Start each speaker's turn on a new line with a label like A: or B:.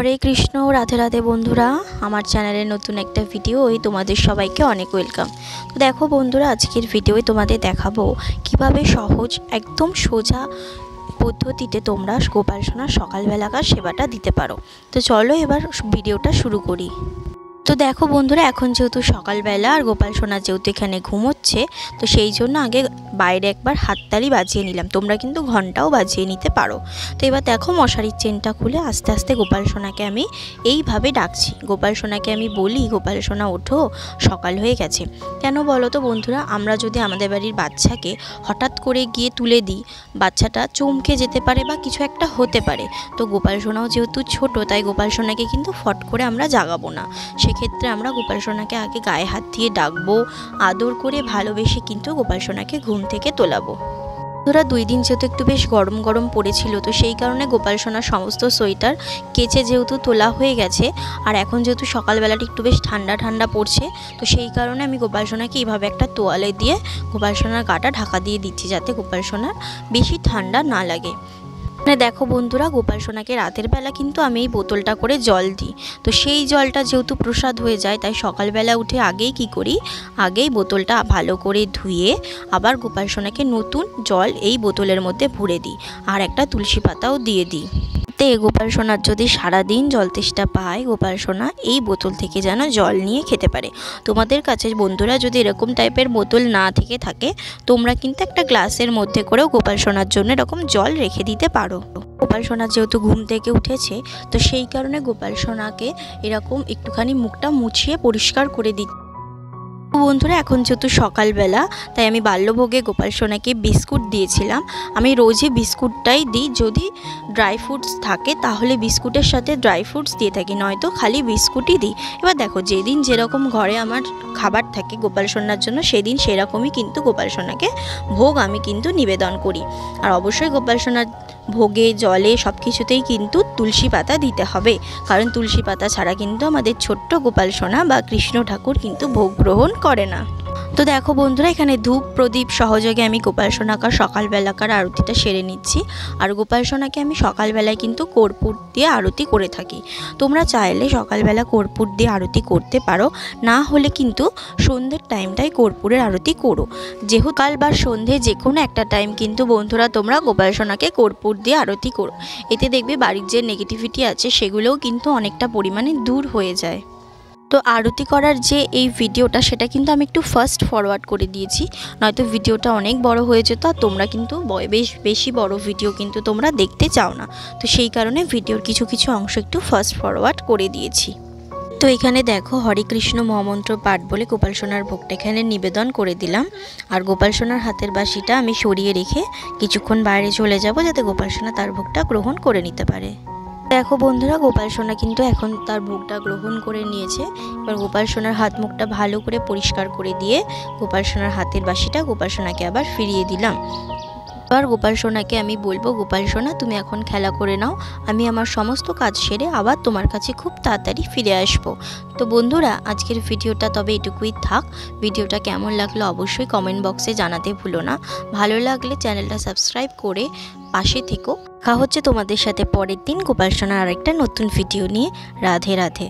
A: হরে কৃষ্ণ। রাধে রাধে বন্ধুরা, আমার চ্যানেলের নতুন একটা ভিডিও তোমাদের সবাইকে অনেক ওয়েলকাম। তো দেখো বন্ধুরা, আজকের ভিডিওয়ে তোমাদের দেখাবো কিভাবে সহজ একদম সোজা পদ্ধতিতে তোমরা গোপাল সোনার সকালবেলাকার সেবাটা দিতে পারো। তো চলো এবার ভিডিওটা শুরু করি। তো দেখো বন্ধুরা, এখন যেহেতু সকালবেলা আর গোপাল সোনা যেহেতু এখানে ঘুমোচ্ছে, তো সেই জন্য আগে বাইরে একবার হাততালি বাজিয়ে নিলাম। তোমরা কিন্তু ঘন্টাও বাজিয়ে নিতে পারো। তো এবার দেখো মশারির চেনটা খুলে আস্তে আস্তে গোপাল সোনাকে আমি এইভাবে ডাকছি। গোপাল সোনাকে আমি বলি, গোপাল সোনা ওঠো, সকাল হয়ে গেছে। কেন বলো তো বন্ধুরা, আমরা যদি আমাদের বাড়ির বাচ্চাকে হঠাৎ করে গিয়ে তুলে দিই, বাচ্চাটা চমকে যেতে পারে বা কিছু একটা হতে পারে। তো গোপাল সোনাও যেহেতু ছোট, তাই গোপাল সোনাকে কিন্তু ফট করে আমরা জাগাবো না। সেক্ষেত্রে আমরা গোপাল সোনাকে আগে গায়ে হাত দিয়ে ডাকবো, আদর করে ভালোবেসে কিন্তু গোপাল সোনাকে ঘুম থেকে তোলাবো। ধরা 2 দিন যেহেতু একটু বেশ গরম গরম পড়েছিল, তো সেই কারণে গোপাল সোনার সমস্ত সোয়েটার কেচে যেহেতু তোলা হয়ে গেছে, আর এখন যেহেতু সকালবেলাটা একটু বেশ ঠান্ডা ঠান্ডা পড়ছে, তো সেই কারণে আমি গোপাল সোনাকে এইভাবে একটা তোয়ালে দিয়ে গোপাল সোনার গাটা ঢাকা দিয়ে দিচ্ছি, যাতে গোপাল সোনার বেশি ঠান্ডা না লাগে। দেখো বন্ধুরা, গোপাল সোনাকে রাতের বেলা কিন্তু আমি এই বোতলটা করে জল দিই। তো সেই জলটা যেহেতু প্রসাদ হয়ে যায়, তাই সকালবেলা উঠে আগেই কি করি, আগেই বোতলটা ভালো করে ধুয়ে আবার গোপাল সোনাকে নতুন জল এই বোতলের মধ্যে ভরে দিই, আর একটা তুলসী পাতাও দিয়ে দিই। গোপাল সোনার যদি সারাদিন জল তেষ্টা পায়, গোপাল সোনা এই বোতল থেকে যেন জল নিয়ে খেতে পারে। তোমাদের কাছে বন্ধুরা যদি এরকম টাইপের বোতল না থেকে থাকে, তোমরা কিন্তু একটা গ্লাসের মধ্যে করেও গোপাল সোনার জন্য এরকম জল রেখে দিতে পারো। গোপাল সোনা যেহেতু ঘুম থেকে উঠেছে, তো সেই কারণে গোপাল সোনাকে এরকম একটুখানি মুখটা মুছিয়ে পরিষ্কার করে দিই। বন্ধুরা, এখন যেহেতু সকালবেলা, তাই আমি বাল্যভোগে গোপাল সোনাকে বিস্কুট দিয়েছিলাম। আমি রোজই বিস্কুটটাই দিই, যদি ড্রাই ফ্রুটস থাকে তাহলে বিস্কুটের সাথে ড্রাই ফ্রুটস দিয়ে থাকি, নয়তো খালি বিস্কুটই দিই। এবার দেখো, যেদিন যেরকম ঘরে আমার খাবার থাকে গোপাল সোনার জন্য, সেদিন সেরকমই কিন্তু গোপাল সোনাকে ভোগ আমি কিন্তু নিবেদন করি। আর অবশ্যই গোপাল সোনার ভোগে, জলে সব কিছুতেই কিন্তু তুলসী পাতা দিতে হবে, কারণ তুলসী পাতা ছাড়া কিন্তু আমাদের ছোট্ট গোপাল সোনা বা কৃষ্ণ ঠাকুর কিন্তু ভোগ গ্রহণ করে না। তো দেখো বন্ধুরা, এখানে ধূপ প্রদীপ সহযোগে আমি গোপাল সোনাকার সকালবেলাকার আরতিটা সেরে নিচ্ছি। আর গোপাল সোনাকে আমি সকালবেলায় কিন্তু কর্পূর দিয়ে আরতি করে থাকি। তোমরা চাইলে সকালবেলা কর্পূর দিয়ে আরতি করতে পারো, না হলে কিন্তু সন্ধ্যের টাইমটাই কর্পূরের আরতি করো। যেহেতু কাল বা সন্ধ্যে যে কোনো একটা টাইম কিন্তু বন্ধুরা তোমরা গোপাল সোনাকে কর্পূর দিয়ে আরতি করো। এতে দেখবে বাড়ির যে নেগেটিভিটি আছে সেগুলোও কিন্তু অনেকটা পরিমাণে দূর হয়ে যায়। তো আরতি করার যে এই ভিডিওটা, সেটা কিন্তু আমি একটু ফাস্ট ফরওয়ার্ড করে দিয়েছি, নয়তো ভিডিওটা অনেক বড় হয়ে যেত, আর তোমরা কিন্তু বেশি বড় ভিডিও কিন্তু তোমরা দেখতে চাও না। তো সেই কারণে ভিডিওর কিছু কিছু অংশ একটু ফাস্ট ফরওয়ার্ড করে দিয়েছি। তো এখানে দেখো, হরে কৃষ্ণ মহামন্ত্র পাঠ বলে গোপাল সোনার ভোগটা এখানে নিবেদন করে দিলাম। আর গোপাল সোনার হাতের বাঁশিটা আমি সরিয়ে রেখে কিছুক্ষণ বাইরে চলে যাব, যাতে গোপাল সোনা তার ভোগটা গ্রহণ করে নিতে পারে। দেখো বন্ধুরা, গোপাল সোনা কিন্তু এখন তার ভোগটা গ্রহণ করে নিয়েছে। এবার গোপাল সোনার হাত মুখটা ভালো করে পরিষ্কার করে দিয়ে গোপাল সোনার হাতের বাঁশিটা গোপাল সোনাকে আবার ফিরিয়ে দিলাম। এবার গোপাল সোনাকে আমি বলবো, গোপাল সোনা তুমি এখন খেলা করে নাও, আমি আমার সমস্ত কাজ সেরে আবার তোমার কাছে খুব তাড়াতাড়ি ফিরে আসবো। তো বন্ধুরা, আজকের ভিডিওটা তবে এটুকুই থাক। ভিডিওটা কেমন লাগলো অবশ্যই কমেন্ট বক্সে জানাতে ভুলো না। ভালো লাগলে চ্যানেলটা সাবস্ক্রাইব করে পাশে থেকো। দেখা হচ্ছে তোমাদের সাথে পরের দিন গোপাল সোনার আরেকটা নতুন ভিডিও নিয়ে। রাধে রাধে।